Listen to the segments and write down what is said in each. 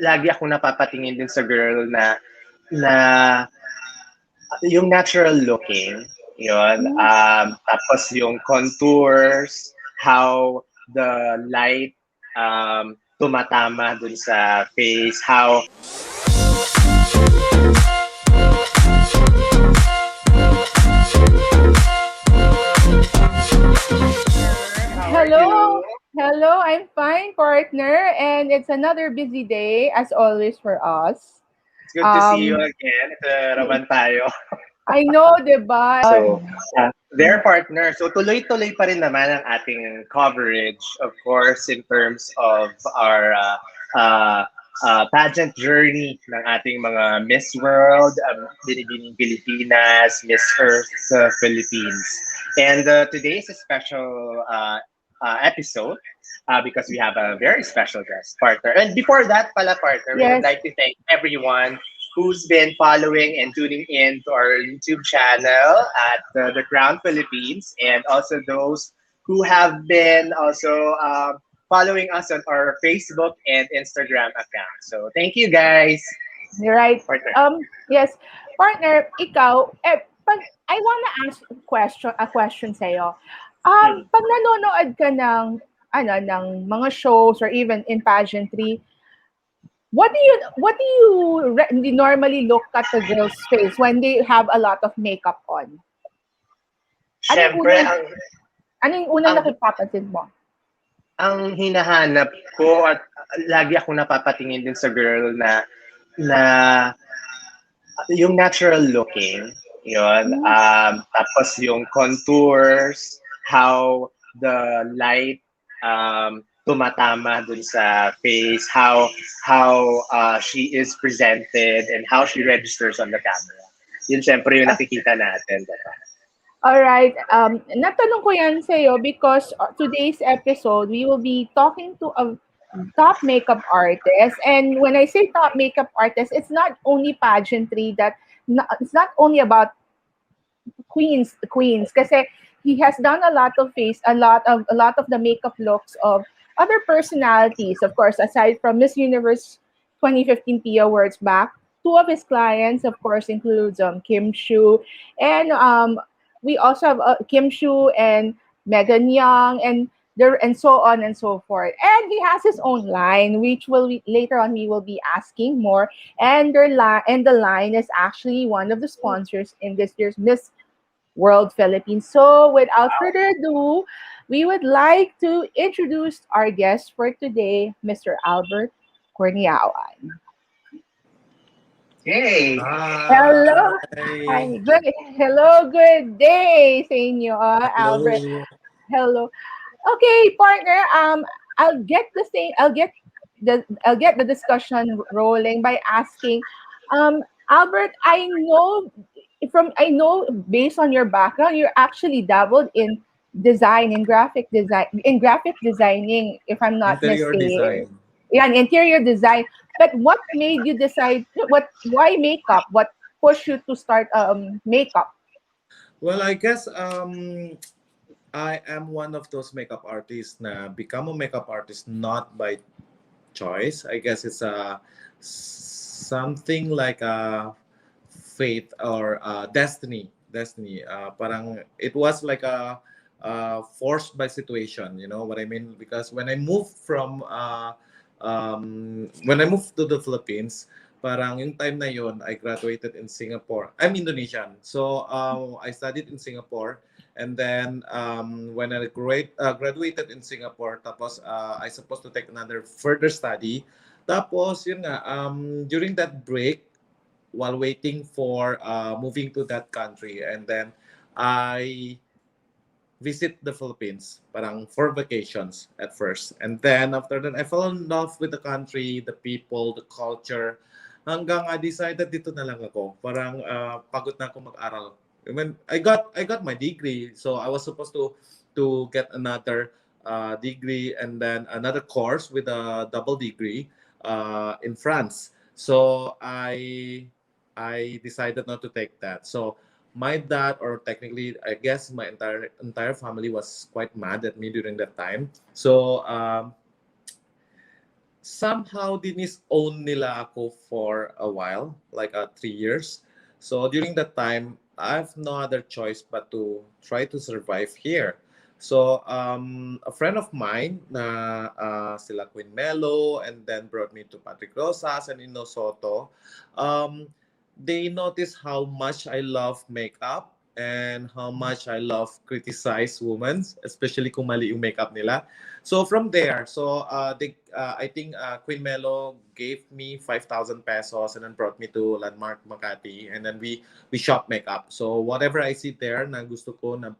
lagi akong napapatingin din sa girl na yung natural looking, yun. Mm. Tapos yung contours, how the light tumatama dun sa face, how how are Hello. you? Hello, I'm fine, partner, and it's another busy day as always for us. It's good to see you Um, again. Ito naman tayo. I know, 'di ba? So, their partner. So, tuloy-tuloy pa rin naman ang ating coverage, of course, in terms of our uh, pageant journey ng ating mga Miss World, Binibining Pilipinas, Miss Earth Philippines. And today is a special episode because we have a very special guest partner. And before that, pala partner, we would Yes. like to thank everyone who's been following and tuning in to our YouTube channel at the Qrown Philippines, and also those who have been also following us on our Facebook and Instagram accounts. So thank you guys. You're right. Partner. Yes, partner, ikaw, pag I wanna ask a question sa'yo. Hmm. Pag nanonood ka ng mga shows or even in pageantry, what do you normally look at the girl's face when they have a lot of makeup on? Ano yung Siyempre, unang ano yung unang ang, napapansin mo? ang hinahanap ko at lagi akong napapatingin din sa girl na yung natural looking, yun. Hmm. Tapos yung contours, how the light tumatama dun sa face, how she is presented and how she registers on the camera. Yun syempre yung nakikita natin, diba? Alright, natanong ko yan sa'yo because today's episode, we will be talking to a top makeup artist. And when I say top makeup artist, it's not only pageantry it's not only about queens kasi he has done a lot of the makeup looks of other personalities, of course, aside from Miss Universe 2015 P Awards back. Two of his clients, of course, includes Kim Shu, and we also have Kim Shu and Megan Young, and so on and so forth. And he has his own line, which later on we will be asking more. And the line is actually one of the sponsors in this year's Miss World Philippines. So, without further ado, we would like to introduce our guest for today, Mr. Albert Kurniawan. Yay! Hello. Hi. Hi. Good day sa inyo, Albert. Hello. Hello. Okay, partner. I'll get the discussion rolling by asking, Albert. I know based on your background, you're actually dabbled in graphic designing, if I'm not Interior mistaken. design. Yeah, in interior design. But what made you decide? Why makeup? What pushed you to start makeup? Well, I guess I am one of those makeup artists na become a makeup artist not by choice. I guess it's something like a fate or destiny. Destiny. Parang it was like a forced by situation. You know what I mean? Because when I moved to the Philippines, parang yung time na yon I graduated in Singapore. I'm Indonesian. So I studied in Singapore, and then when I graduated in Singapore, tapos I supposed to take another further study. Tapos yun nga, during that break, while waiting for moving to that country, and then I visit the Philippines, parang for vacations at first. And then after that, I fell in love with the country, the people, the culture. Hanggang I decided dito na lang ako. Parang pagod na ako mag-aral. I mean, I got my degree, so I was supposed to get another degree and then another course with a double degree in France. So I decided not to take that. So my dad, or technically I guess my entire family, was quite mad at me during that time. So somehow dinis-own nila ako for a while, like 3 years. So during that time, I have no other choice but to try to survive here. So a friend of mine na sila Queen Melo and then brought me to Patrick Rosas and Ino Soto. Um, they noticed how much I love makeup and how much I love criticize women, especially kung mali yung makeup nila. So from there, I think Queen Melo gave me 5,000 pesos and then brought me to Landmark Makati, and then we shop makeup. So whatever I see there na gusto ko na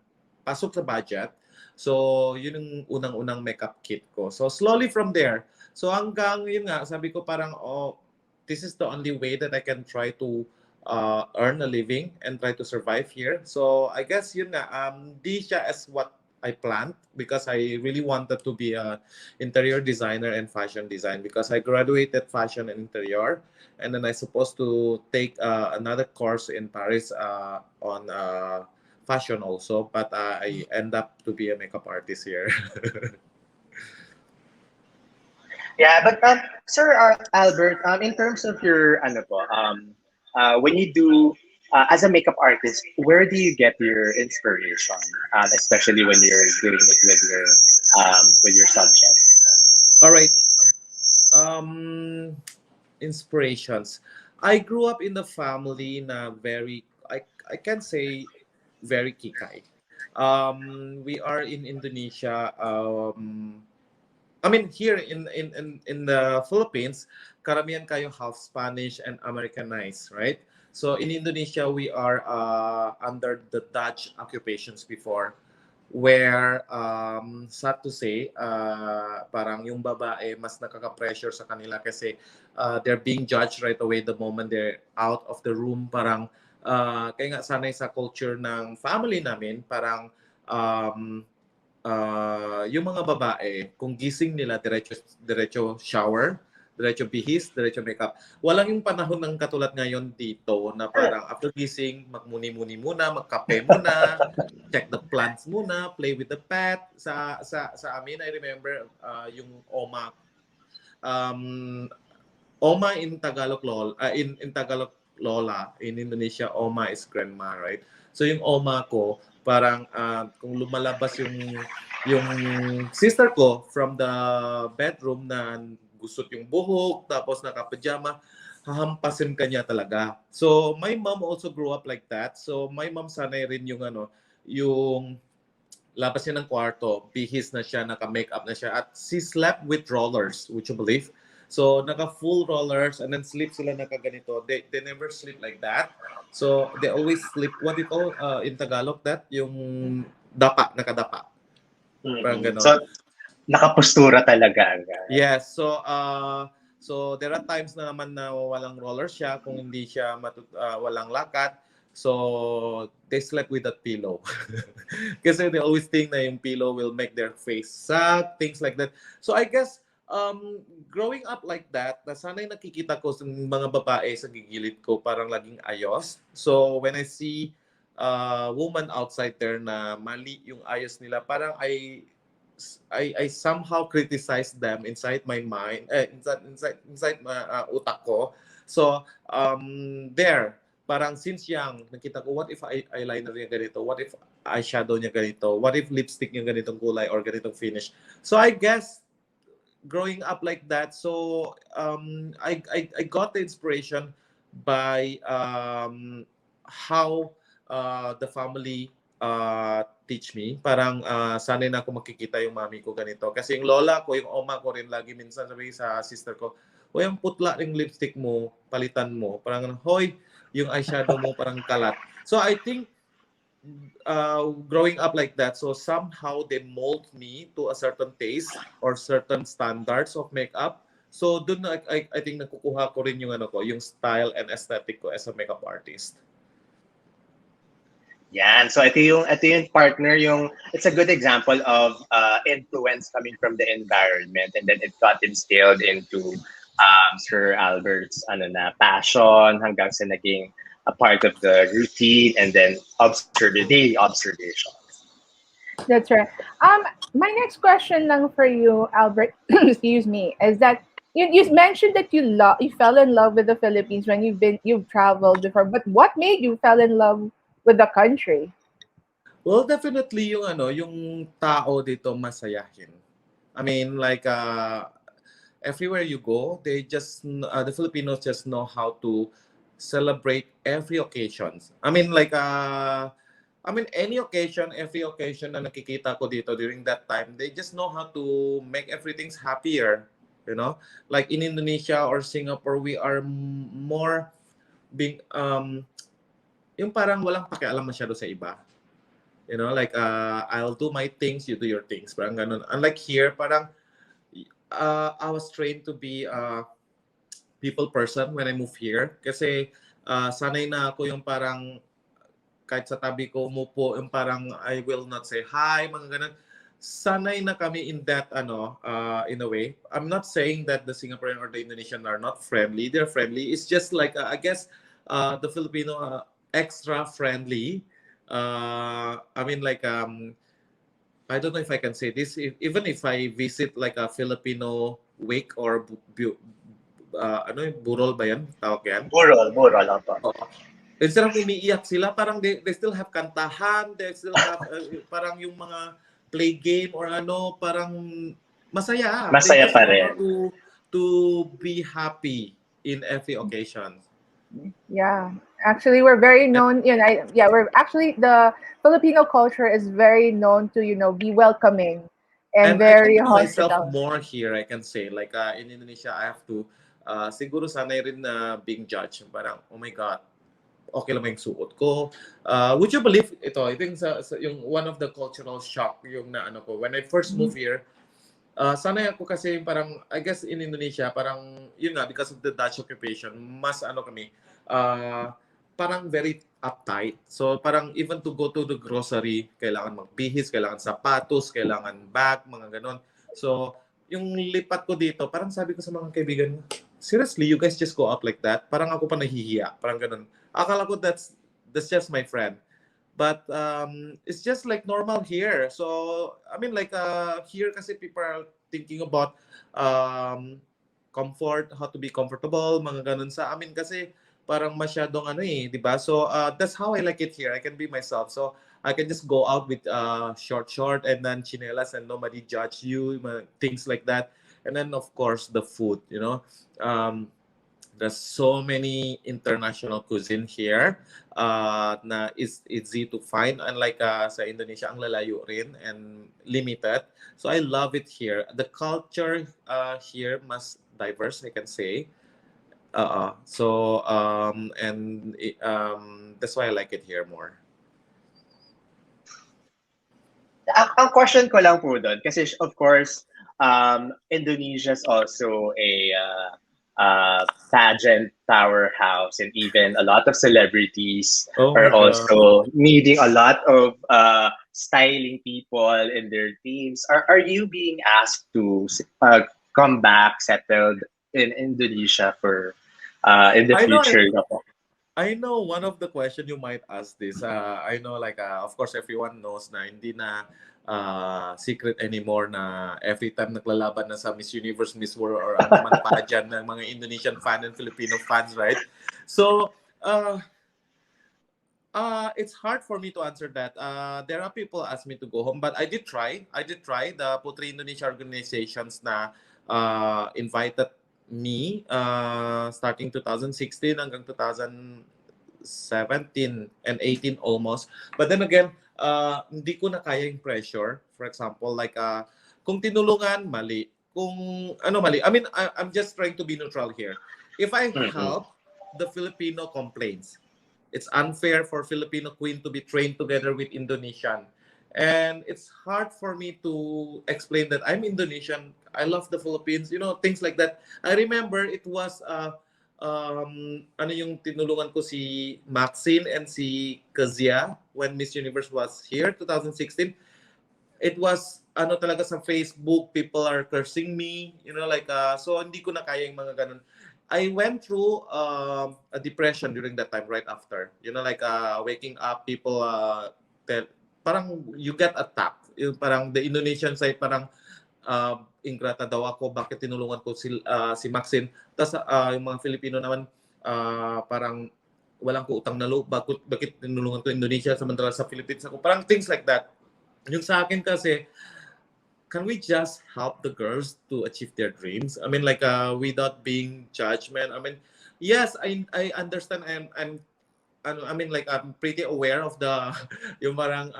pasok sa budget, so yun yung unang-unang makeup kit ko. So slowly from there, so hanggang yun nga, sabi ko parang, oh, this is the only way that I can try to earn a living and try to survive here. So I guess yun nga, di siya as what I planned, because I really wanted to be a interior designer and fashion design, because I graduated fashion and interior, and then I supposed to take another course in Paris on fashion also, but I end up to be a makeup artist here. Yeah, but Sir Albert, in terms of your ano po, when you do as a makeup artist, where do you get your inspiration, especially when you're doing it with your subjects? All right. Inspirations. I grew up in the family na very, I can say very kikay. We are in Indonesia. I mean, here in the Philippines, karamihan kayo half Spanish and Americanized, right? So in Indonesia, we are under the Dutch occupations before, where sad to say, parang yung babae mas nakaka-pressure sa kanila kasi they're being judged right away the moment they're out of the room. Parang kaya nga sanay sa culture ng family namin, parang yung mga babae, kung gising nila, diretso shower, diretso bihis, diretso makeup. Walang yung panahon ng katulad ngayon dito na parang after gising, magmuni-muni muna, magkape muna, check the plants muna, play with the pet. Sa amin, I remember yung Oma. Oma in Tagalog in Tagalog lola, in Indonesia Oma is grandma, right? So yung Oma ko, parang kung lumalabas yung sister ko from the bedroom na gusot yung buhok, tapos naka-pajama, hahampasin ka niya talaga. So my mom also grew up like that. So my mom sanay rin yung labas niya ng kwarto, bihis na siya, naka-makeup na siya, at she slept with rollers, would you believe? So naka-full rollers and then sleep sila nakaganito. They never sleep like that. So they always sleep, what do you call in Tagalog that? Yung dapa, nakadapa. Parang ganon. So nakapustura talaga. Yes, so there are times na naman na walang roller siya, kung hindi siya walang lakad. So they slept with that pillow. Kasi they always think na yung pillow will make their face sag, things like that. So I guess growing up like that, nasanay nakikita ko sa mga babae sa gigilid ko parang laging ayos. So when I see woman outside there na mali yung ayos nila, parang I somehow criticize them inside my mind, inside my utak ko. So there, parang since young, nakita ko, what if eyeliner niya ganito? What if eyeshadow niya ganito? What if lipstick niya ganitong kulay or ganitong finish? So I guess growing up like that, so I got the inspiration by how the family teach me. Parang sanay na ako makikita yung mami ko ganito. Kasi yung lola ko, yung oma ko rin lagi minsan sabi sa sister ko, hoy, ang putla yung lipstick mo, palitan mo. Parang, hoy, yung eyeshadow mo parang kalat. So I think growing up like that, so somehow they mold me to a certain taste or certain standards of makeup. So dun I think nakukuha ko rin yung yung style and aesthetic ko as a makeup artist. Yan. So ito yung partner, it's a good example of influence coming from the environment, and then it got instilled into Sir Albert's passion hanggang sa naging a part of the routine, and then daily observation. That's right. My next question lang for you, Albert, excuse me, is that You mentioned that you fell in love with the Philippines when you've traveled before, but what made you fell in love with the country? Well, definitely yung yung tao dito masayahin. I mean, like everywhere you go, the Filipinos just know how to celebrate every occasion. I mean, like any occasion, every occasion na nakikita ko dito during that time, they just know how to make everything's happier. You know, like in Indonesia or Singapore, we are more being yung parang walang pakialam masyado sa iba. You know, like I'll do my things, you do your things. Parang ganun. Unlike here, parang I was trained to be a people person when I moved here. Kasi sanay na ako yung parang kahit sa tabi ko umupo, yung parang I will not say hi, mga ganun. Sanay na kami in that, in a way. I'm not saying that the Singaporean or the Indonesian are not friendly. They're friendly. It's just like, I guess, the Filipino extra friendly. I mean, like, I don't know if I can say this. Even if I visit like a Filipino wake or ano yung burol ba yan? Tawag yan? Burol ako. Oo. Instead of umiiyak sila, parang they still have kantahan, they still have parang yung mga play game or parang masaya. They Masaya just pa know how rin. to be happy in every occasion. Yeah, actually, we're very known. We're actually the Filipino culture is very known to be welcoming and And I can very do myself hospitable. more here, I can say. Like in Indonesia, I have to, siguro sanay rin na being judged. Parang, oh my God, okay lang ba yung suot ko? Would you believe ito? I think yung one of the cultural shock yung na ko. When I first moved here, sanay ako kasi parang, I guess in Indonesia, parang, yun nga, because of the Dutch occupation, mas kami, parang very uptight. So parang even to go to the grocery, kailangan magbihis, kailangan sapatos, kailangan bag, mga ganon. So yung lipat ko dito, parang sabi ko sa mga kaibigan, seriously, you guys just go out like that? Parang ako pa nahihiya, parang ganon. Akala ko that's just my friend. But it's just like normal here. So I mean, like here kasi people are thinking about comfort, how to be comfortable, mga ganun sa amin kasi parang masyadong di ba? So that's how I like it here. I can be myself. So I can just go out with short and then chinelas and nobody judge you, things like that. And then of course the food, there's so many international cuisine here na is easy to find. Unlike sa Indonesia, ang lalayo rin and limited. So I love it here. The culture here mas diverse, I can say. So and that's why I like it here more. Ang question ko lang po doon, kasi of course, Indonesia is also a pageant powerhouse, and even a lot of celebrities Oh are my God. also needing a lot of styling people in their teams. Are you being asked to come back, settled in Indonesia for in the I know future? I know one of the question you might ask this. I know like of course everyone knows na hindi na secret anymore na every time naglalaban na sa Miss Universe, Miss World or ano man pa dyan ng mga Indonesian fan and Filipino fans, right? So it's hard for me to answer that. There are people ask me to go home, but I did try. The Putri Indonesia organizations na invited me starting 2016 hanggang 2017 and 18 almost. But then again, hindi ko na kaya yung pressure. For example, like kung tinulungan, mali. Kung mali. I mean, I'm just trying to be neutral here. If I help the Filipino complaints, it's unfair for Filipino queen to be trained together with Indonesian. And it's hard for me to explain that I'm Indonesian. I love the Philippines, things like that. I remember it was yung tinulungan ko si Maxine and si Kazia when Miss Universe was here 2016. It was talaga sa Facebook, people are cursing me, like so hindi ko na kaya yung mga ganun. I went through a depression during that time right after. Like waking up, people parang you get attacked. Parang the Indonesian side parang ingrata daw ako, bakit tinulungan ko si Maxine. Tapos yung mga Filipino naman, parang walang ko utang na loob, bakit tinulungan ko Indonesia samantala sa Philippines ako. Parang things like that. Yung sa akin kasi, can we just help the girls to achieve their dreams? I mean, like, without being judgment. I mean, yes, I understand. I mean, like, I'm pretty aware of the yung parang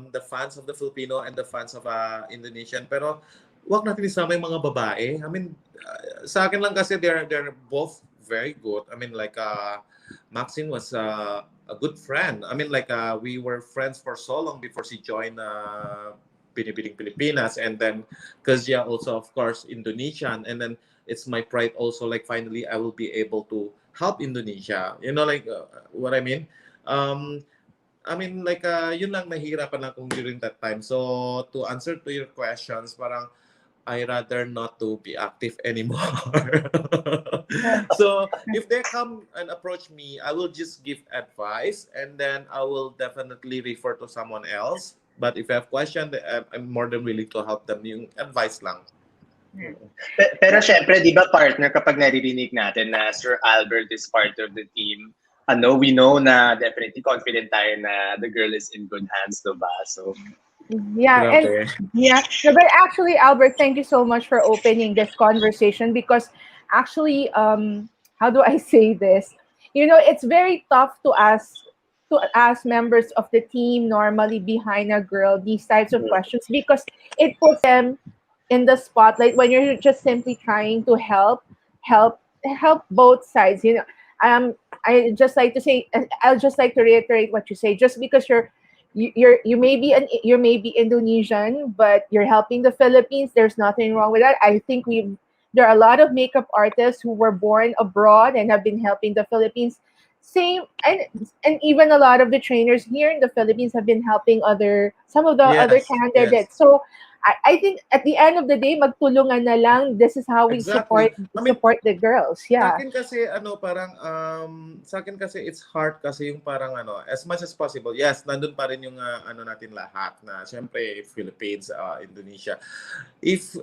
the fans of the Filipino and the fans of Indonesian. Pero wag natin isama yung mga babae. I mean, sa akin lang kasi they're both very good. I mean, like, Maxine was a good friend. I mean, like, we were friends for so long before she joined Binibining Pilipinas, and then Kazia also, of course, Indonesian, and then it's my pride also, like, finally I will be able to help Indonesia, you know, like, what I mean. I mean, like, yun lang, nahihirapan lang kung during that time. So to answer to your questions, parang I rather not to be active anymore. So if they come and approach me, I will just give advice, and then I will definitely refer to someone else. But if I have question, I'm more than willing to help them. Yung advice lang. Pero syempre, di ba partner, kapag naririnig natin na Sir Albert is part of the team, we know na definitely confident tayo na the girl is in good hands, diba? So, yeah, and yeah, no, but actually, Albert, thank you so much for opening this conversation, because actually, how do I say this? You know, it's very tough to ask members of the team normally behind a girl these types of questions, because it puts them in the spotlight when you're just simply trying to help both sides. You know, I just like to say, I'll just like to reiterate what you say. Just because you may be Indonesian, but you're helping the Philippines, there's nothing wrong with that. I think there are a lot of makeup artists who were born abroad and have been helping the Philippines. Same, and even a lot of the trainers here in the Philippines have been helping some of the other candidates. So I think at the end of the day, magtulungan na lang. This is how we support the girls. Yeah. Sa akin kasi sa akin kasi it's hard kasi yung parang as much as possible. Yes, nandun pa rin yung natin lahat na syempre Philippines, Indonesia. If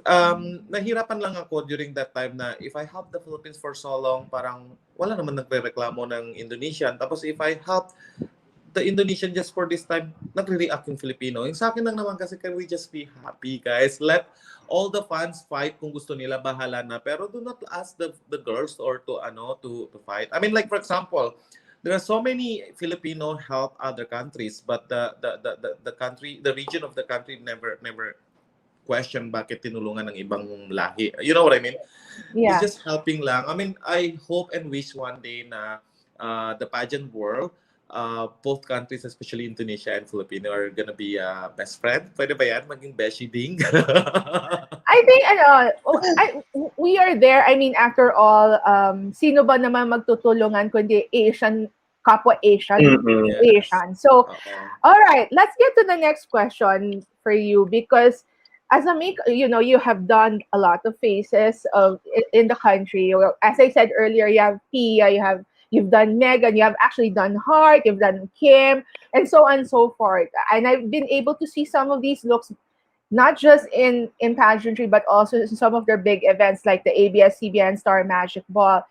nahirapan lang ako during that time na if I help the Philippines for so long, parang wala naman nagrereklamo ng Indonesian. Tapos if I help the Indonesian just for this time, nagre-react yung Filipino. Yung sa akin lang naman kasi, can we just be happy, guys? Let all the fans fight kung gusto nila, bahala na. Pero do not ask the girls or to fight. I mean, like, for example, there are so many Filipino help other countries, but the region of the country never question bakit tinulungan ng ibang lahi. You know what I mean? Yeah. It's just helping lang. I mean, I hope and wish one day na the pageant world, both countries, especially Indonesia and Filipino, are gonna be best friend. Pwede ba yan? Maging beshi ding? I think we are there. I mean, after all, sino ba naman magtutulungan kundi kapwa Asian. So, all right, let's get to the next question for you, because as you have done a lot of faces in the country. As I said earlier, you have Pia, you've done Megan, you have actually done Heart, you've done Kim, and so on and so forth. And I've been able to see some of these looks, not just in pageantry, but also in some of their big events like the ABS-CBN Star Magic Ball.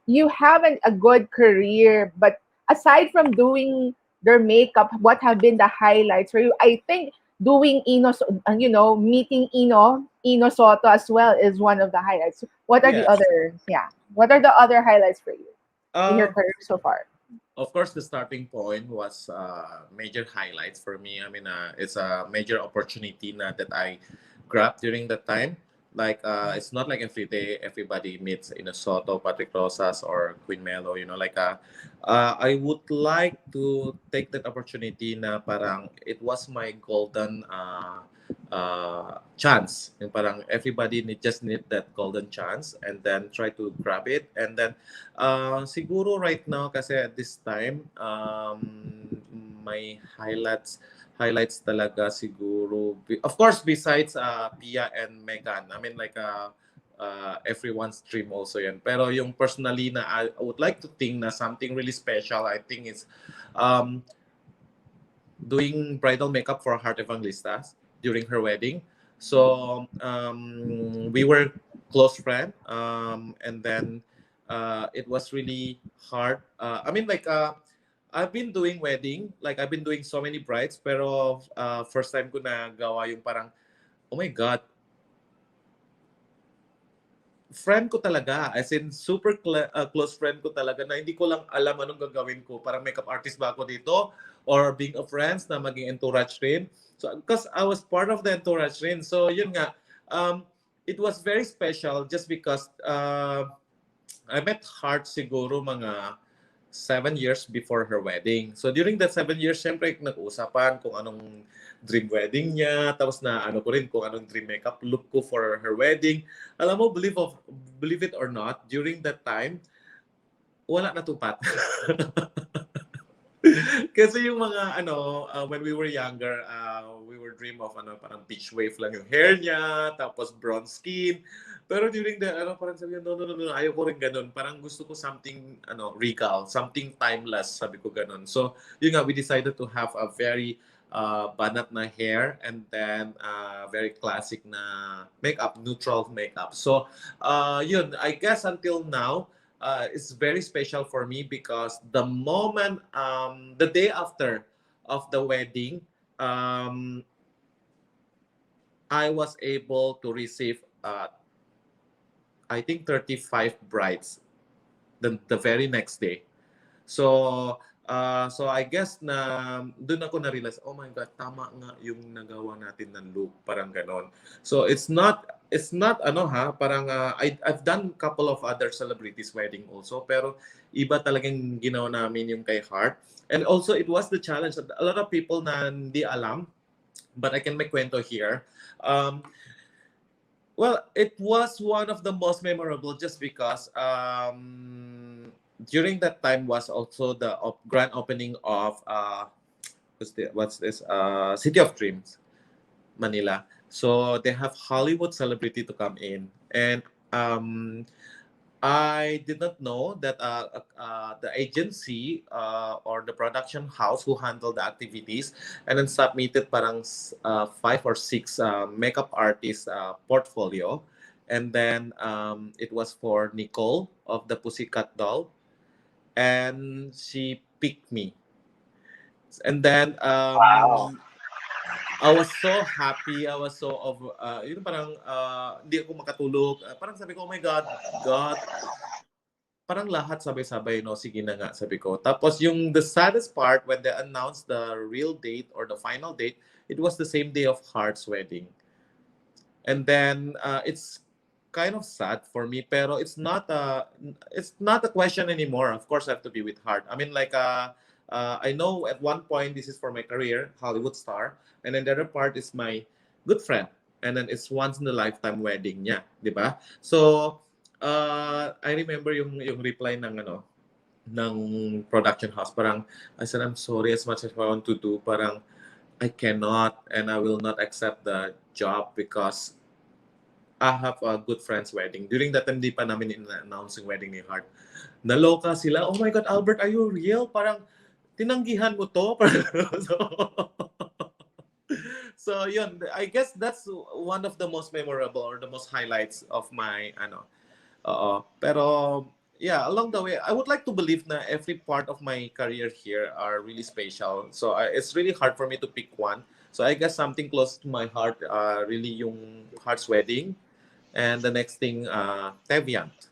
You have a good career, but aside from doing their makeup, what have been the highlights for you? I think doing meeting Ino Soto as well is one of the highlights. What are the other highlights for you in your career so far? Of course, the starting point was major highlights for me. I mean, it's a major opportunity that I grabbed during that time. Like, it's not like every day everybody meets in a Soto, Patrick Rosas, or Queen Melo. I would like to take that opportunity na parang it was my golden chance. Yung parang everybody just need that golden chance and then try to grab it. And then siguro right now kasi at this time my highlights talaga siguro, of course, besides Pia and Megan. I mean, like, everyone's dream also yan. Pero yung personally na I would like to think na something really special, I think is doing bridal makeup for Heart Evangelista during her wedding. So we were close friend, and then it was really hard. I mean, like I've been doing wedding, like I've been doing so many brides, pero first time ko na gawa yung parang, oh my God, friend ko talaga, as in super close friend ko talaga na hindi ko lang alam anong gagawin ko. Parang makeup artist ba ako dito? Or being a friends na maging entourage rin. So, because I was part of the entourage rin. So, yun nga, it was very special just because I met Heart siguro mga 7 years before her wedding. So during that 7 years, syempre nag-uusapan kung anong dream wedding niya, tapos na ano ko rin kung anong dream makeup look ko for her wedding. Alam mo, believe it or not, during that time, wala natupad. Kasi yung mga when we were younger, we were dream of parang beach wave lang yung hair niya, tapos bronze skin. Pero during the parang sabi niya, no, ayaw ko rin ganun. Parang gusto ko something regal, something timeless, sabi ko ganun. So, yun nga, we decided to have a very banat na hair and then very classic na makeup, neutral makeup. So, yun, I guess until now, it's very special for me because the moment, the day after of the wedding, I was able to receive, I think, 35 brides the very next day. So I guess na doon ako na-realize, oh my God, tama nga yung nagawa natin ng look, parang ganon. So it's not parang I've done couple of other celebrities wedding also, pero iba talagang ginawa namin yung kay Heart. And also it was the challenge that a lot of people na hindi alam, but I can make kwento here. Well, it was one of the most memorable just because during that time was also the grand opening of City of Dreams, Manila. So they have Hollywood celebrity to come in, and I did not know that the agency or the production house who handled the activities and then submitted parang 5 or 6 makeup artist portfolio, and then it was for Nicole of the Pussycat Doll, and she picked me, and then Wow. I was so happy. I was so yun parang hindi ako makatulog. Parang sabi ko, oh my God, God, parang lahat sabay-sabay, no? Sige na nga, sabi ko. Tapos yung the saddest part, when they announced the real date or the final date, it was the same day of Heart's wedding. And then it's kind of sad for me, pero it's not a question anymore. Of course, I have to be with Heart. I mean, like I know at one point this is for my career, Hollywood star, and then the other part is my good friend, and then it's once in a lifetime wedding niya, di ba? So I remember yung reply ng production house, parang I said, I'm sorry, as much as I want to do, parang I cannot and I will not accept the job because I have a good friend's wedding. During that time, di pa namin in-announce yung wedding ni Heart. Naloka sila, oh my God, Albert, are you real? Parang, tinanggihan mo to? So yun, I guess that's one of the most memorable or the most highlights of my, pero, yeah, along the way, I would like to believe na every part of my career here are really special. So it's really hard for me to pick one. So I guess something close to my heart, really yung Heart's wedding. And the next thing, Teviant.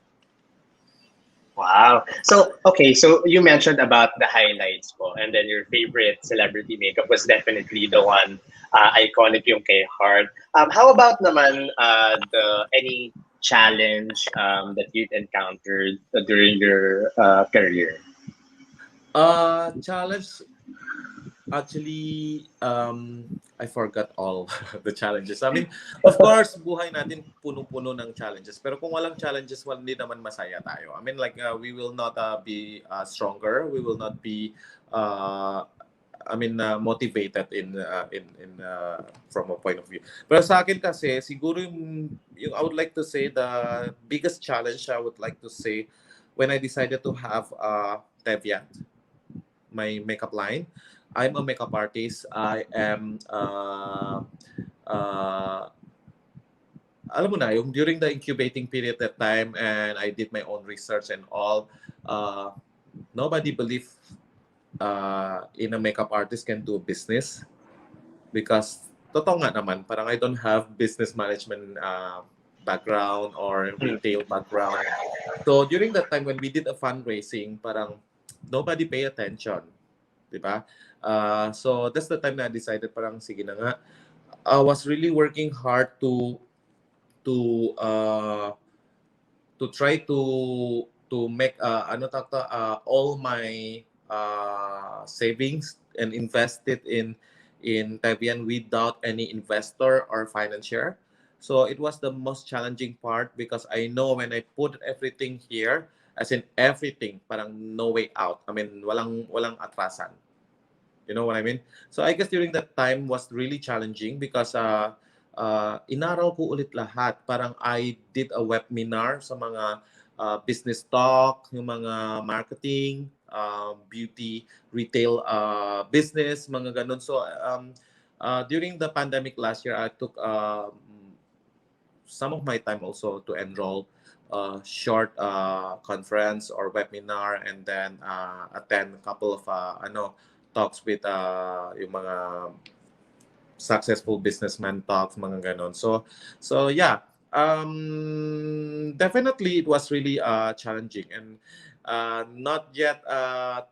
Wow. So, okay, so you mentioned about the highlights po, and then your favorite celebrity makeup was definitely the one iconic yung kay Heart. How about naman any challenge that you've encountered during your career? Challenge, actually, I forgot all the challenges. I mean, of course, buhay natin puno-puno ng challenges. Pero kung walang challenges, hindi naman masaya tayo. I mean, like, we will not be stronger. We will not be, motivated in from a point of view. Pero sa akin kasi, siguro yung I would like to say the biggest challenge I would like to say when I decided to have Teviant, my makeup line. I'm a makeup artist. I am alam mo na, yung during the incubating period that time, and I did my own research and all, nobody believed in a makeup artist can do business because totoo nga naman, parang I don't have business management background or retail background. So during that time when we did a fundraising, parang nobody pay attention, di ba? So that's the time na I decided parang sige na nga. I was really working hard to uh, to try to make all my savings and invest it in Teviant without any investor or financier. So it was the most challenging part because I know when I put everything here, as in everything, parang no way out. I mean, walang atrasan. You know what I mean? So I guess during that time was really challenging because inaral ko ulit lahat. Parang I did a webinar sa mga business talk, yung mga marketing, beauty, retail business, mga ganun. So during the pandemic last year, I took some of my time also to enroll short conference or webinar and then attend a couple of talks with yung mga successful businessman talks, mga ganon. So yeah, definitely it was really challenging and not yet. I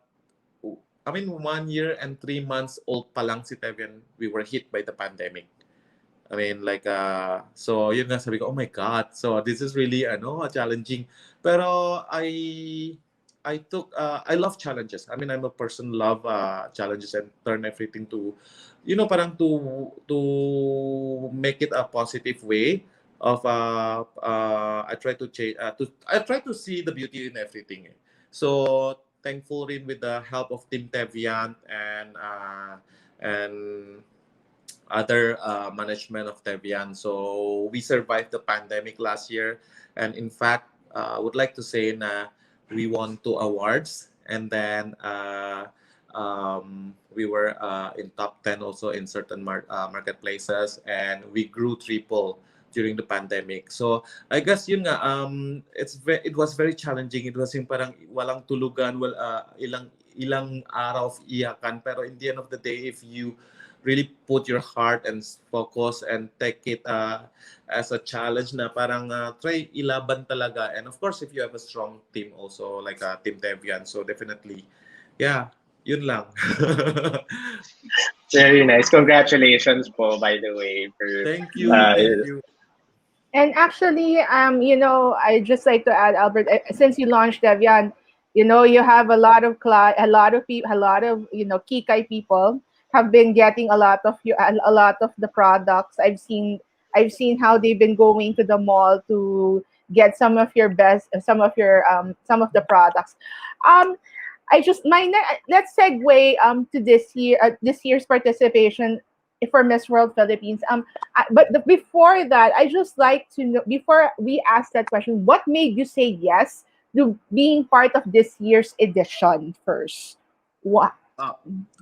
mean, 1 year and 3 months old pa lang si Tevian, we were hit by the pandemic. I mean, like, so yun nga sabi ko, oh my God, so this is really challenging. Pero I love challenges. I mean, I'm a person love challenges and turn everything to, parang to make it a positive way of I try to change I try to see the beauty in everything. So thankful rin with the help of Team Teviant and other management of Teviant. So we survived the pandemic last year, and in fact, I would like to say na we won 2 awards, and then we were in top 10 also in certain marketplaces, and we grew triple during the pandemic. So I guess yun nga, it was very challenging. It was yung parang walang tulugan, ilang araw of iyakan, pero in the end of the day, if you really put your heart and focus and take it as a challenge na parang try ilaban talaga. And of course, if you have a strong team also, like Team Tevian, so definitely, yeah, yun lang. Very nice. Congratulations po, by the way. Thank you. Thank you. And actually, I just like to add, Albert, since you launched Devian, you have a lot of people, a lot of Kikai people have been getting a lot of the products. I've seen how they've been going to the mall to get some of some of the products. I just let's segue to this year's participation for Miss World Philippines. Before that, I just like to know, before we ask that question, what made you say yes to being part of this year's edition first? What?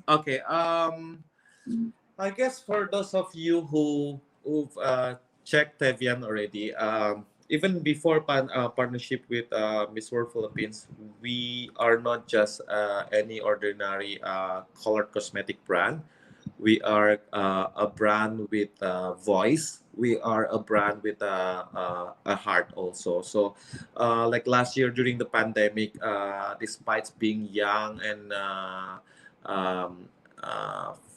Okay. I guess for those of you who've checked Tevian already, even before partnership with Miss World Philippines, we are not just any ordinary colored cosmetic brand. We are a brand with a voice. We are a brand with a heart also. So like last year during the pandemic, despite being young and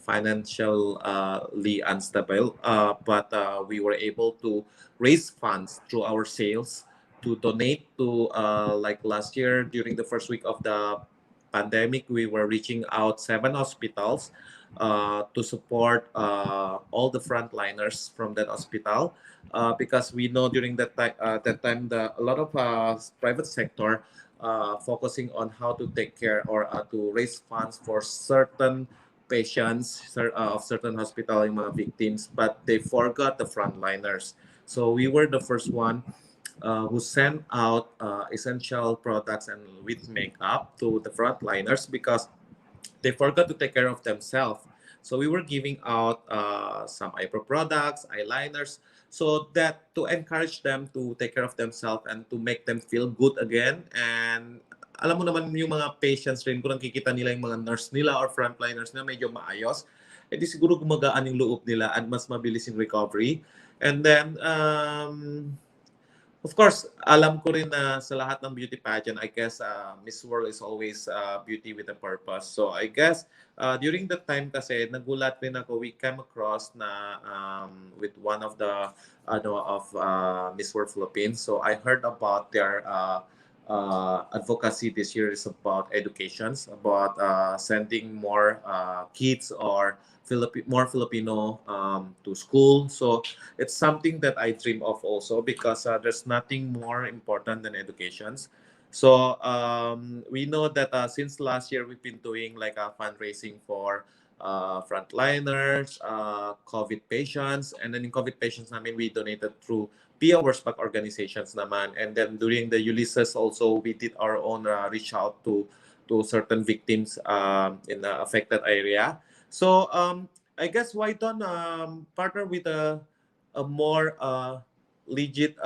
financially unstable, but we were able to raise funds through our sales to donate to like last year during the first week of the pandemic, we were reaching out 7 hospitals to support all the frontliners from that hospital because we know during that time a lot of private sector focusing on how to take care or to raise funds for certain patients of certain hospital yung mga victims, but they forgot the frontliners. So we were the first one who sent out essential products and with makeup to the frontliners because they forgot to take care of themselves. So we were giving out some eyebrow products, eyeliners, So that to encourage them to take care of themselves and to make them feel good again. And alam mo naman yung mga patients rin, kung nakikita nila yung mga nurse nila or frontliners na medyo maayos, edi siguro gumagaan yung loob nila at mas mabilis yung recovery. And then, of course, alam ko rin na sa lahat ng beauty pageant, I guess Miss World is always beauty with a purpose. So I guess during that time kasi nagulat rin ako, we came across na with one of the Miss World Philippines. So I heard about their advocacy this year is about educations, about sending more kids or more Filipino to school. So it's something that I dream of also because there's nothing more important than educations. So we know that since last year we've been doing like a fundraising for frontliners, COVID patients, and then in COVID patients namin we donated through Pia Workspac organizations naman. And then during the Ulysses also we did our own reach out to certain victims in the affected area. So I guess why don't partner with a more legit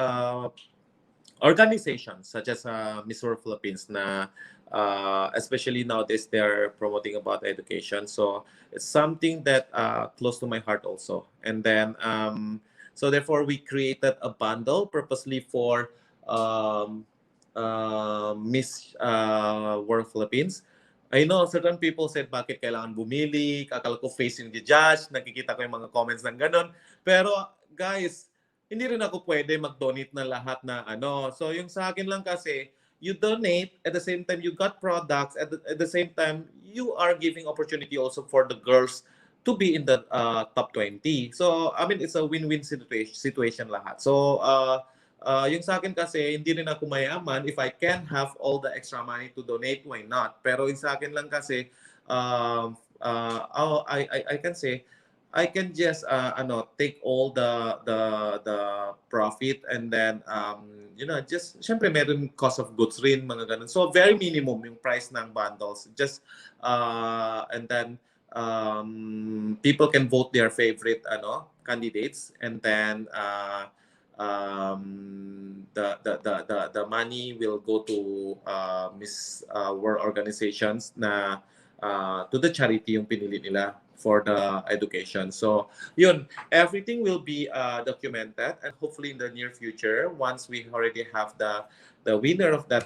organizations such as Miss World Philippines na especially nowadays they're promoting about education. So it's something that close to my heart also. And then so therefore we created a bundle purposely for Miss World Philippines. I know certain people said bakit kailangan bumili, akala ko face yung judge, nakikita ko yung mga comments ng ganun. Pero guys, hindi rin ako pwede mag-donate na lahat na ano. So yung sa akin lang kasi, you donate, at the same time you got products, at the same time you are giving opportunity also for the girls to be in the top 20. So I mean, it's a win-win situation lahat. So yung sa akin kasi, hindi rin ako mayaman. If I can have all the extra money to donate, why not? Pero yung sa akin lang kasi, I can say, I can just take all the profit and then just syempre meron cost of goods rin mga ganun. So very minimum yung price ng bundles. Just and then people can vote their favorite candidates, and then the money will go to Miss World organizations na to the charity yung pinili nila for the education. So yun, everything will be documented, and hopefully in the near future, once we already have the winner of that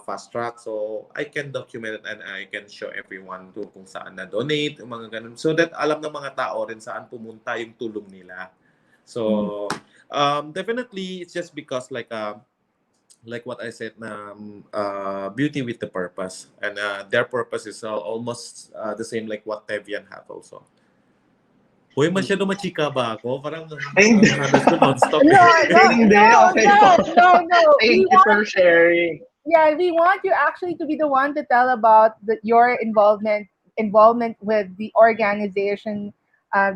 fast track, so I can document it and I can show everyone kung saan na donate, mga ganun, so that alam ng mga tao rin saan pumunta yung tulong nila. So definitely it's just because like what I said na beauty with the purpose, and their purpose is almost the same like what Teviant have also. Uy, masyado machika ba ako? Parang halos ko non-stop. No. Thank you for sharing. Yeah, we want you actually to be the one to tell about your involvement with the organization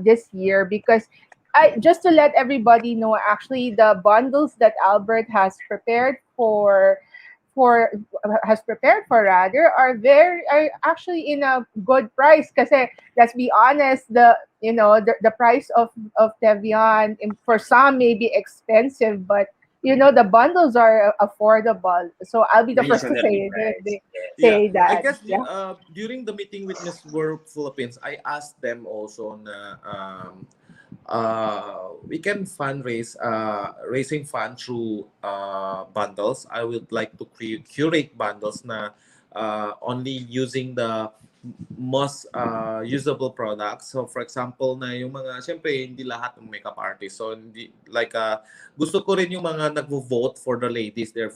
this year, because just to let everybody know, actually the bundles that Albert has prepared for rather are actually in a good price, kasi let's be honest, the price of Tevian for some may be expensive, but the bundles are affordable. So I'll be the first to say that. I guess during the meeting with Miss World Philippines, I asked them also na we can fundraise, raising fund through bundles. I would like to curate bundles na only using the most usable products. So for example na yung mga, syempre hindi lahat ng makeup artists. So hindi, like gusto ko rin yung mga nagvo-vote for the ladies. They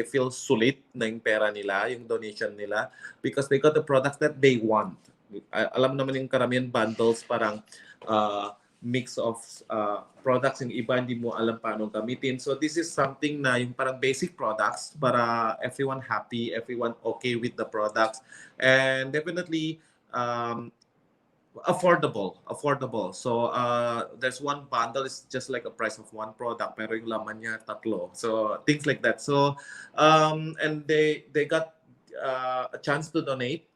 feel sulit na yung pera nila, yung donation nila, because they got the products that they want. Alam naman yung karamihan bundles parang mix of products, yung iba hindi mo alam paano gamitin. So this is something na yung parang basic products para everyone happy, everyone okay with the products, and definitely affordable. So there's one bundle is just like a price of one product, pero yung laman niya tatlo. So things like that. So and they got a chance to donate,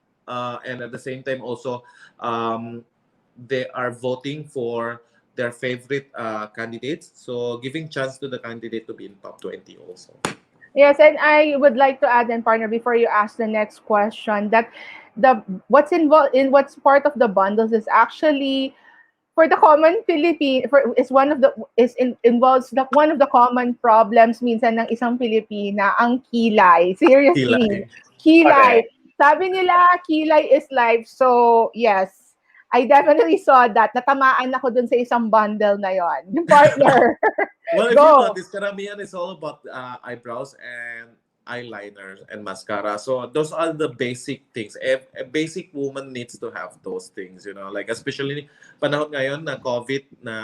and at the same time also they are voting for their favorite candidates. So giving chance to the candidate to be in top 20 also. Yes, and I would like to add, and partner, before you ask the next question, that the what's involved in what's part of the bundles is actually for the common Philippine for is one of the involves the one of the common problems minsan ng isang Pilipina ang kilay. Seriously, Kilay. kilay. Correct. Sabi nila kilay is life. So, yes. I definitely saw that. Natamaan ako dun sa isang bundle na yon. Yung partner. Well, if you Go. notice, karamihan is all about eyebrows and eyeliner and mascara. So those are the basic things. A basic woman needs to have those things, you know. Like especially panahon ngayon na COVID na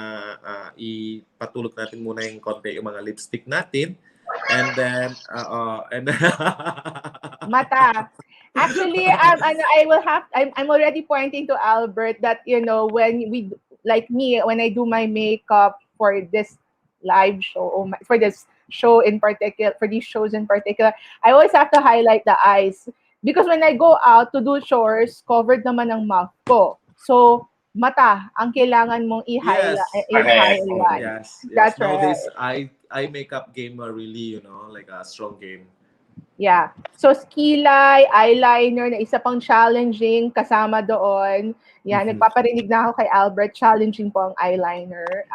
ipatulog natin muna yung konti yung mga lipstick natin. And then Mata. Actually, I will have. I'm already pointing to Albert that when we like me when I do my makeup for this live show for this show in particular for these shows in particular, I always have to highlight the eyes because when I go out to do chores, covered naman ang mouth ko. So mata ang kailangan mong yes, Correct. i-highlight. yes. That's Nowadays, right. eye makeup game are really, like a strong game. Yeah. So, skilay, eyeliner, na isa pang challenging kasama doon. Yeah, Mhm. nagpaparinig na ako kay Albert, challenging po ang eyeliner.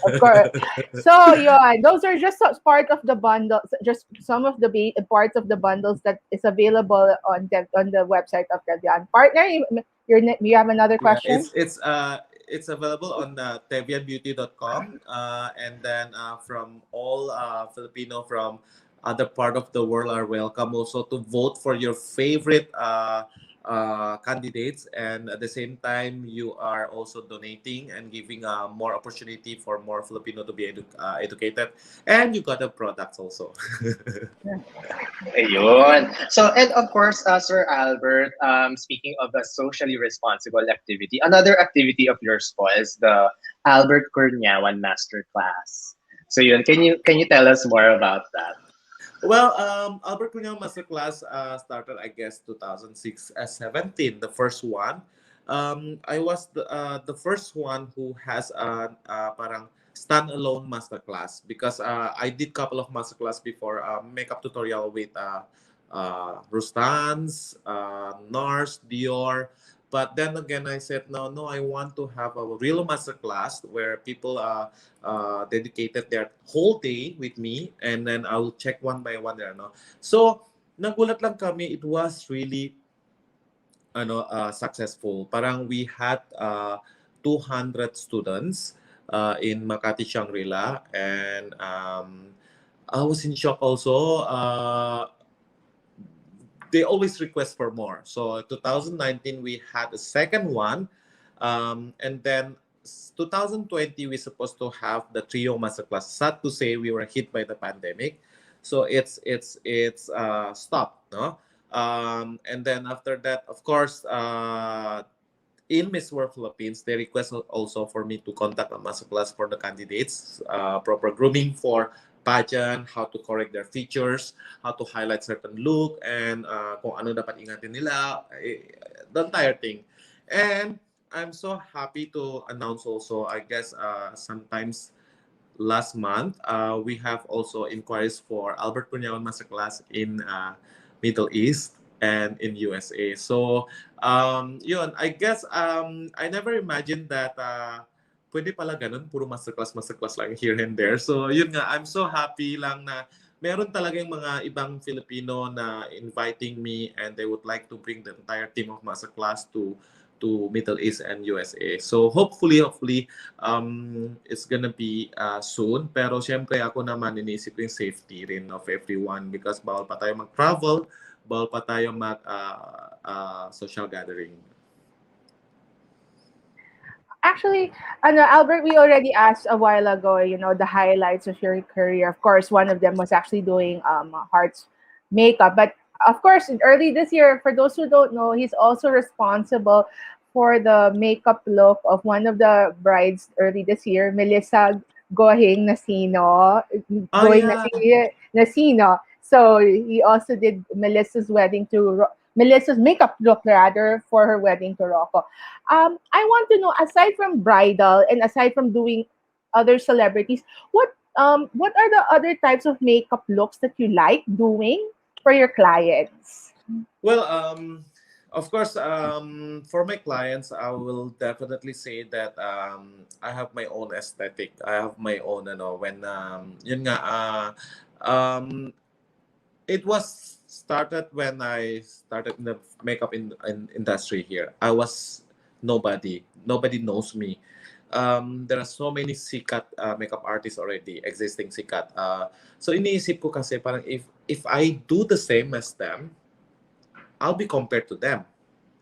Of course. So, yun. Those are just part of the bundle, just some of the parts of the bundles that is available on the website of Teviant. Partner, you have another Yeah, question? it's available on teviantbeauty.com, and then from all Filipino from other part of the world are welcome also to vote for your favorite candidates, and at the same time you are also donating and giving more opportunity for more Filipino to be educated, and you got the products also. Ayun. So, and of course, Sir Albert, speaking of a socially responsible activity, another activity of yours po is the Albert Kurniawan Masterclass. So, yun, can you tell us more about that? Well, Albert Kurniawan Masterclass started, I guess, 2006, 17, the first one. I was the first one who has parang standalone masterclass because I did couple of masterclass before makeup tutorial with Rustans, NARS, Dior. But then again, I said, no, I want to have a real masterclass where people dedicated their whole day with me, and then I will check one by one there. No? So, nagulat lang kami, it was really successful. Parang we had 200 students in Makati, Shangri-La, and I was in shock also. They always request for more. So 2019 we had a second one, and then 2020 we supposed to have the trio masterclass. Sad to say we were hit by the pandemic, so it's stopped. No, and then after that, of course, in Miss World Philippines, they request also for me to contact a masterclass for the candidates, proper grooming for pageant, how to correct their features, how to highlight certain look, and kung ano dapat ingatin nila, the entire thing. And I'm so happy to announce also, I guess sometimes last month, we have also inquiries for Albert Kurniawan Masterclass in Middle East and in USA. So, yun, I guess I never imagined that pwede pala ganun, puro masterclass lang here and there. So, yun nga, I'm so happy lang na meron talagang mga ibang Filipino na inviting me and they would like to bring the entire team of masterclass to Middle East and USA. So hopefully it's gonna be soon. Pero syempre ako naman iniisip ko yung safety rin of everyone because bawal pa tayo mag-travel, bawal pa tayo mag social gathering. Actually, Albert, we already asked a while ago, the highlights of your career. Of course, one of them was actually doing Heart's makeup. But of course, early this year, for those who don't know, he's also responsible for the makeup look of one of the brides early this year, Melissa Going Nasino. Oh Going yeah. Nasino. So he also did Melissa's wedding to Melissa's makeup look rather for her wedding to Rocco. I want to know, aside from bridal and aside from doing other celebrities, what are the other types of makeup looks that you like doing for your clients? Well, of course, for my clients, I will definitely say that I have my own aesthetic. I have my own, when, yun nga, um, it was started when I started in the makeup industry here. I was nobody. Nobody knows me. There are so many sikat makeup artists already, existing sikat. So iniisip ko kasi parang if I do the same as them, I'll be compared to them.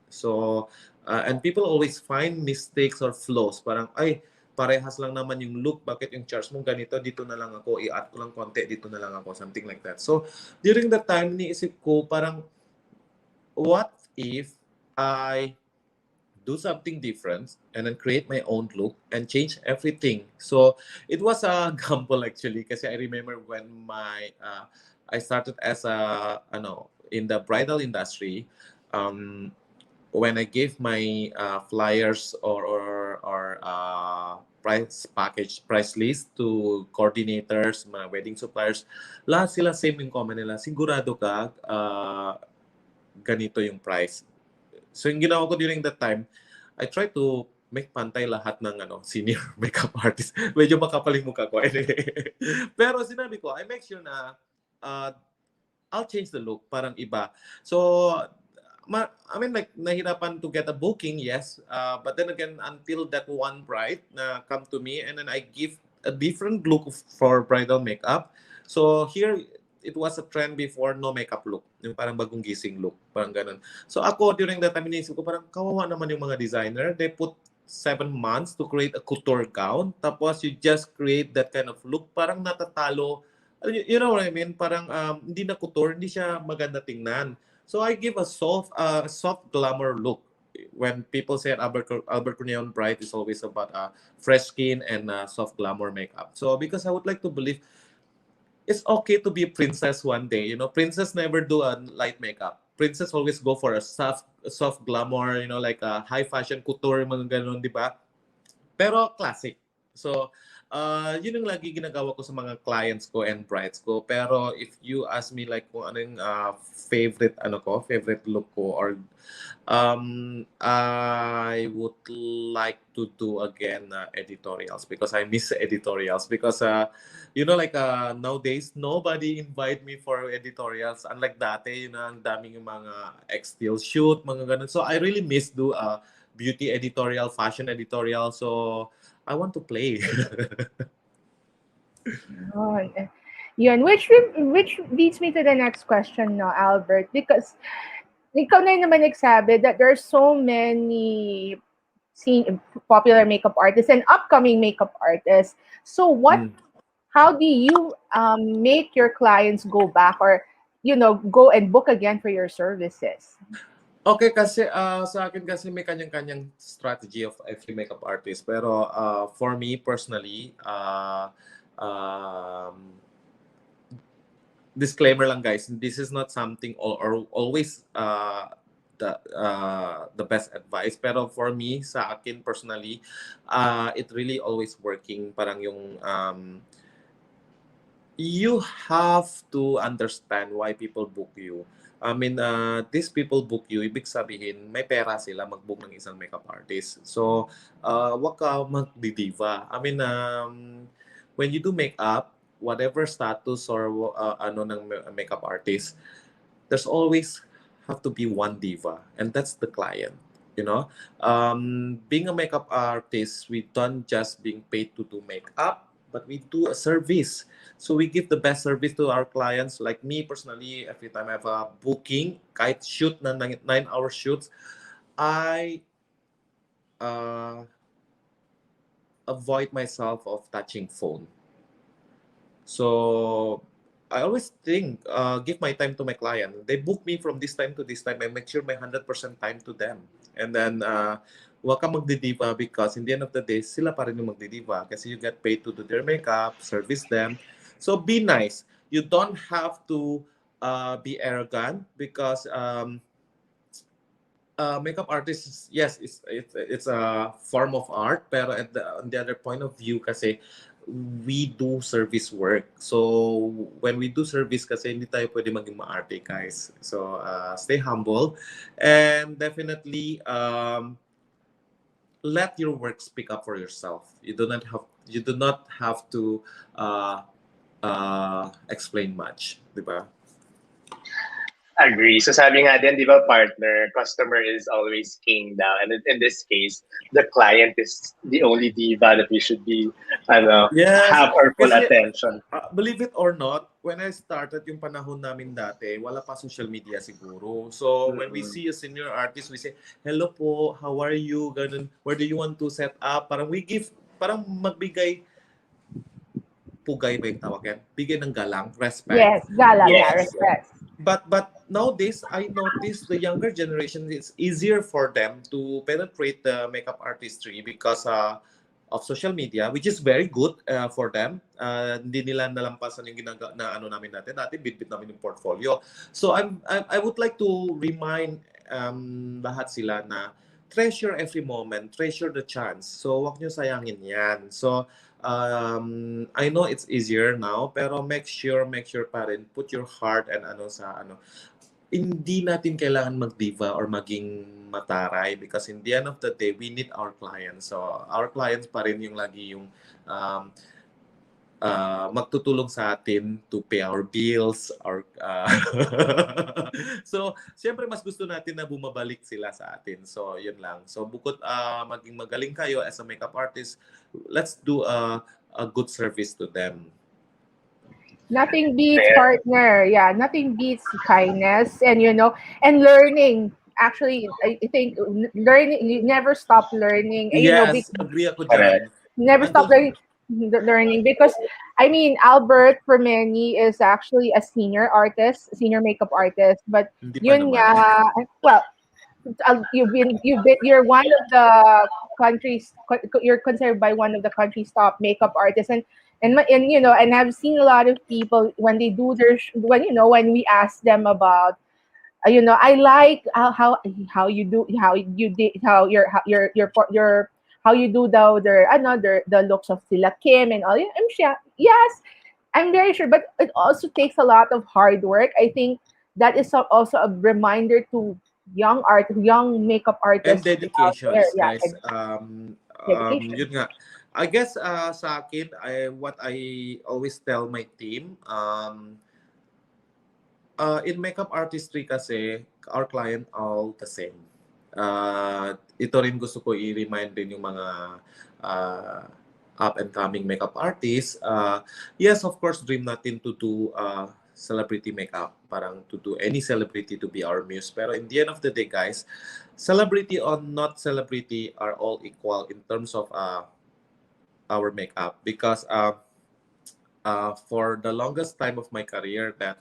So, and people always find mistakes or flaws. Parang, ay, parehas lang naman yung look. Bakit yung charge mo ganito? Dito na lang ako. I-add ko lang konti. Dito na lang ako. Something like that. So, during that time, niisip ko, parang, what if I do something different and then create my own look and change everything? So, it was a gamble actually kasi I remember when I started as in the bridal industry, when I gave my flyers or price list to coordinators, mga wedding suppliers, lahat sila same yung comment nila. Sigurado ka ganito yung price. So yung ginawa ko during that time, I try to make pantay lahat ng senior makeup artist. Medyo makapal yung mukha ko. Pero sinabi ko, I make sure na I'll change the look, parang iba. So, I mean, like, nahirapan to get a booking, yes. But then again, until that one bride come to me, and then I give a different look for bridal makeup. So here, it was a trend before no makeup look. Yung parang bagong gising look. Parang ganun. So ako, during that time, inisip ko, parang kawawa naman yung mga designer. They put 7 months to create a couture gown. Tapos you just create that kind of look. Parang natatalo. You know what I mean? Parang hindi na couture, hindi siya maganda tingnan. So I give a soft glamour look. When people say Albert Kurniawan Bright is always about fresh skin and soft glamour makeup. So because I would like to believe it's okay to be a princess one day. You know, princess never do a light makeup. Princess always go for a soft glamour. You know, like a high fashion couture, mga ganun, di ba? Pero classic. So, yun yung lagi ginagawa ko sa mga clients ko and brides ko. Pero if you ask me like kung ano yung favorite look ko, or I would like to do again editorials because I miss editorials because like nowadays nobody invite me for editorials, unlike dati, ang daming yung mga X-Steel shoot, mga ganun. So I really miss do beauty editorial, fashion editorial. So I want to play. Oh, yun. Which leads me to the next question, no, Albert, because ikaw na yun naman nagsabi that there are so many popular makeup artists and upcoming makeup artists. So how do you make your clients go back or go and book again for your services? Okay, kasi sa akin kasi may kanyang-kanyang strategy of every makeup artist. Pero for me personally, disclaimer lang guys, this is not something or always the best advice. Pero for me, sa akin personally, it really always working. Parang yung you have to understand why people book you. I mean, these people book you, ibig sabihin, may pera sila mag-book ng isang makeup artist. So, wag ka magdidiva. I mean, when you do makeup, whatever status or ng makeup artist, there's always have to be one diva, and that's the client. You know, being a makeup artist, we don't just being paid to do makeup, but we do a service. So we give the best service to our clients. Like me personally, every time I have a booking, kahit shoot na 9-hour shoots, I avoid myself of touching phone. So I always think, give my time to my client. They book me from this time to this time. I make sure my 100% time to them. And then, wag ka magdidiva because in the end of the day, sila pa rin yung magdidiva kasi you get paid to do their makeup, service them. So be nice. You don't have to be arrogant because makeup artist, yes, it's a form of art, pero on the other point of view kasi we do service work. So when we do service kasi hindi tayo pwede maging maarte, guys. So stay humble and definitely let your work speak up for yourself. You do not have to explain much, di ba? Agree. So sabi nga din, di ba, partner, customer is always king daw. And in this case, the client is the only diva that we should be, Yes, have our full kasi attention. believe it or not, when I started yung panahon namin dati, wala pa social media siguro. So when we see a senior artist, we say, hello po, how are you? Ganun, where do you want to set up? Parang magbigay, pugay ba yung tawag yan? Bigay ng galang, respect. Yes, galang, Yes. yeah, respect. But nowadays, I notice the younger generation, it's easier for them to penetrate the makeup artistry because of social media, which is very good for them. Hindi nila nalampasan yung na ano namin natin. Dati bit-bit namin yung portfolio. So I would like to remind lahat sila na treasure every moment, treasure the chance. So wag nyo sayangin yan. So I know it's easier now, pero make sure pa rin, put your heart and hindi natin kailangan magdiva or maging mataray because in the end of the day, we need our clients. So our clients pa rin yung lagi yung magtutulong sa atin to pay our bills. So, siyempre mas gusto natin na bumabalik sila sa atin. So, yun lang. So, bukod maging magaling kayo as a makeup artist, let's do a good service to them. Nothing beats partner. Yeah, nothing beats kindness and and learning. Actually, I think learning, you never stop learning. Yes, agree ako dyan. Never stop learning because I mean Albert for many is actually a senior makeup artist, but yun nga, well, you're one of the countries, you're considered by one of the country's top makeup artists, and I've seen a lot of people when they do when we ask them about I like how you do how you do the looks of sila Kim and all. I'm sure, yes, I'm very sure, but it also takes a lot of hard work. I think that is also a reminder to young makeup artists and dedication, guys. Dedication. Yun nga. I guess sa akin, what I always tell my team, in makeup artistry kasi, our client all the same. Ito rin gusto ko i-remind din yung mga up-and-coming makeup artists. Yes, of course, dream natin to do celebrity makeup. Parang to do any celebrity to be our muse. Pero in the end of the day, guys, celebrity or not celebrity are all equal in terms of our makeup. Because for the longest time of my career that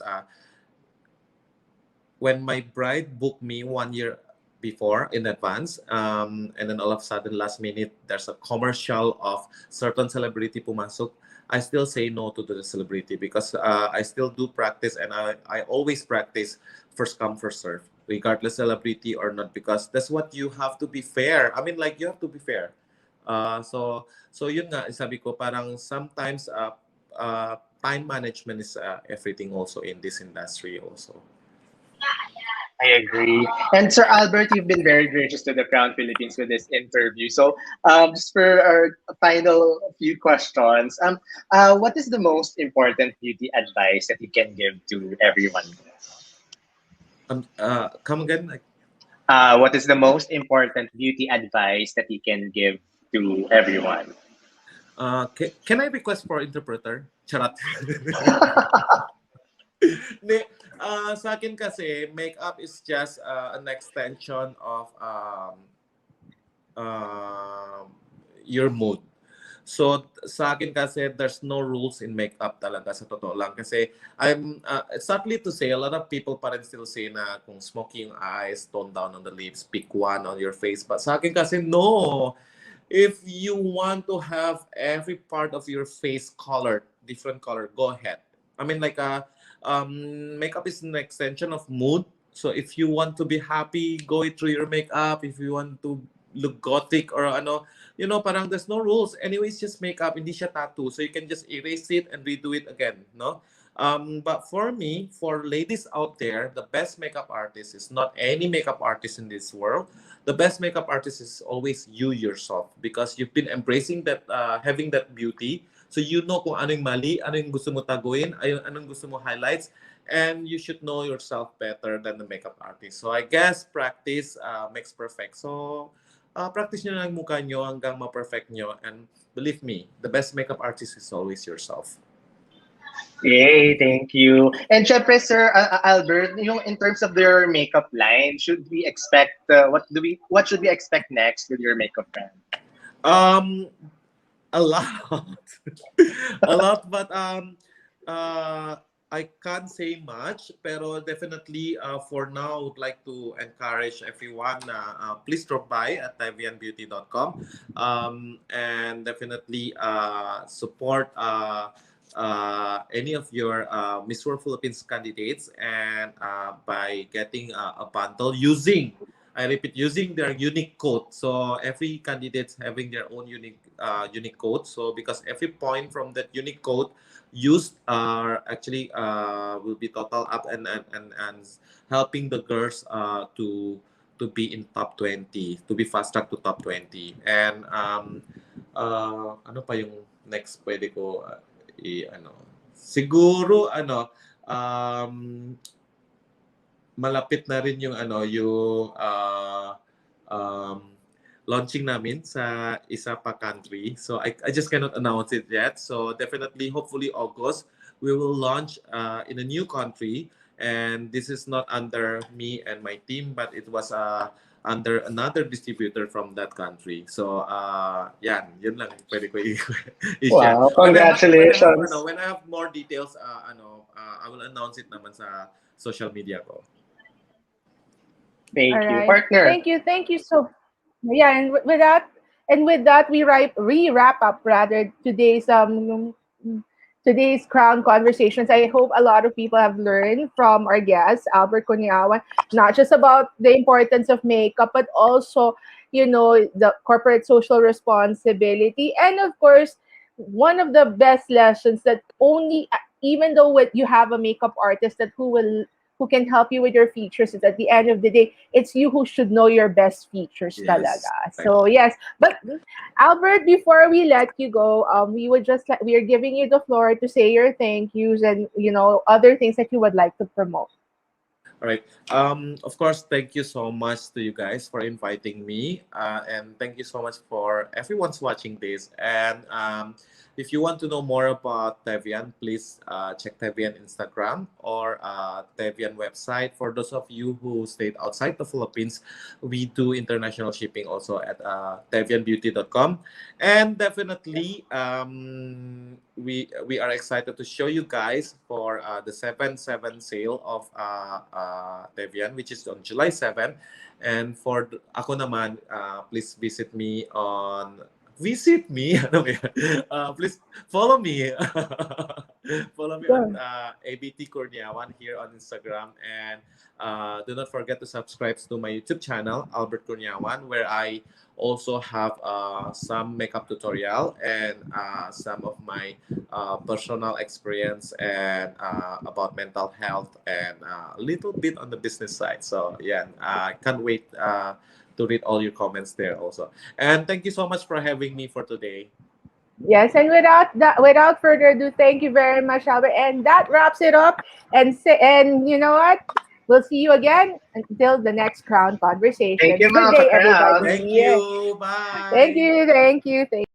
when my bride booked me 1 year before in advance, and then all of a sudden last minute there's a commercial of certain celebrity pumasok, I still say no to the celebrity because I still do practice, and I always practice first come first serve, regardless celebrity or not, because that's what you have to be fair. I mean, like, you have to be fair. So yun nga, sabi ko, parang sometimes time management is everything also in this industry also. I agree. And Sir Albert, you've been very gracious to the Qrown Philippines with this interview. So just for our final few questions, what is the most important beauty advice that you can give to everyone? Come again? What is the most important beauty advice that you can give to everyone? Can I request for interpreter? Charat. Sa akin kasi, makeup is just an extension of your mood. So sa akin kasi, there's no rules in makeup talaga, sa totoo lang. Kasi sadly to say, a lot of people pa rin still say na kung smoky yung eyes, tone down on the lips, pick one on your face. But sa akin kasi, no. If you want to have every part of your face colored, different color, go ahead. I mean, like makeup is an extension of mood. So if you want to be happy, go through your makeup. If you want to look gothic or ano, parang there's no rules. Anyways, just makeup, hindi siya tattoo. So you can just erase it and redo it again, no? But for me, for ladies out there, the best makeup artist is not any makeup artist in this world. The best makeup artist is always you yourself, because you've been embracing that, having that beauty. So you know kung ano yung mali, ano yung gusto mo taguin, anong gusto mo highlights, and you should know yourself better than the makeup artist. So I guess practice makes perfect. So practice nyo lang mukha nyo hanggang ma-perfect nyo. And believe me, the best makeup artist is always yourself. Yay, thank you. And syempre, Sir Albert, yung in terms of your makeup line, should we expect what should we expect next with your makeup brand? A lot, a lot, but I can't say much, pero definitely for now, I would like to encourage everyone, please drop by at teviantbeauty.com, and definitely support any of your Miss World Philippines candidates, and by getting a bundle using, I repeat, using their unique code. So every candidate's having their own unique code. So because every point from that unique code used are actually will be total up and helping the girls to be in top 20, to be fast track to top 20. And ano pa yung next pwede ko siguro malapit na rin yung launching namin sa isa pa country. So I just cannot announce it yet. So definitely, hopefully August, we will launch in a new country. And this is not under me and my team, but it was under another distributor from that country. So yun lang pwede ko i-share. Wow, congratulations. When I have more details, I will announce it naman sa social media ko. Thank you, right. partner. Thank you so. Yeah, and with that, we wrap up rather today's Qrown conversations. I hope a lot of people have learned from our guest, Albert Kurniawan, not just about the importance of makeup, but also, the corporate social responsibility. And of course, one of the best lessons that even though you have a makeup artist who can help you with your features, is at the end of the day, it's you who should know your best features talaga. So yes, but Albert, before we let you go, we are giving you the floor to say your thank yous and other things that you would like to promote. All right. Of course, thank you so much to you guys for inviting me, and thank you so much for everyone's watching this. And if you want to know more about Teviant, please check Teviant Instagram or Teviant website. For those of you who stayed outside the Philippines, we do international shipping also at teviantbeauty.com. And definitely, we are excited to show you guys for the 7/7 sale of Teviant, which is on July 7. And for ako naman, please visit me. Please follow me. Follow me on ABT Kurniawan here on Instagram, and do not forget to subscribe to my YouTube channel, Albert Kurniawan, where I also have some makeup tutorial and some of my personal experience and about mental health and a little bit on the business side. So yeah, I can't wait to read all your comments there also. And thank you so much for having me for today. Yes, and without further ado, thank you very much, Albert. And that wraps it up. And you know what? We'll see you again until the next Qrown conversation. Thank you, Good day, everybody. Thank you. Bye. Thank you.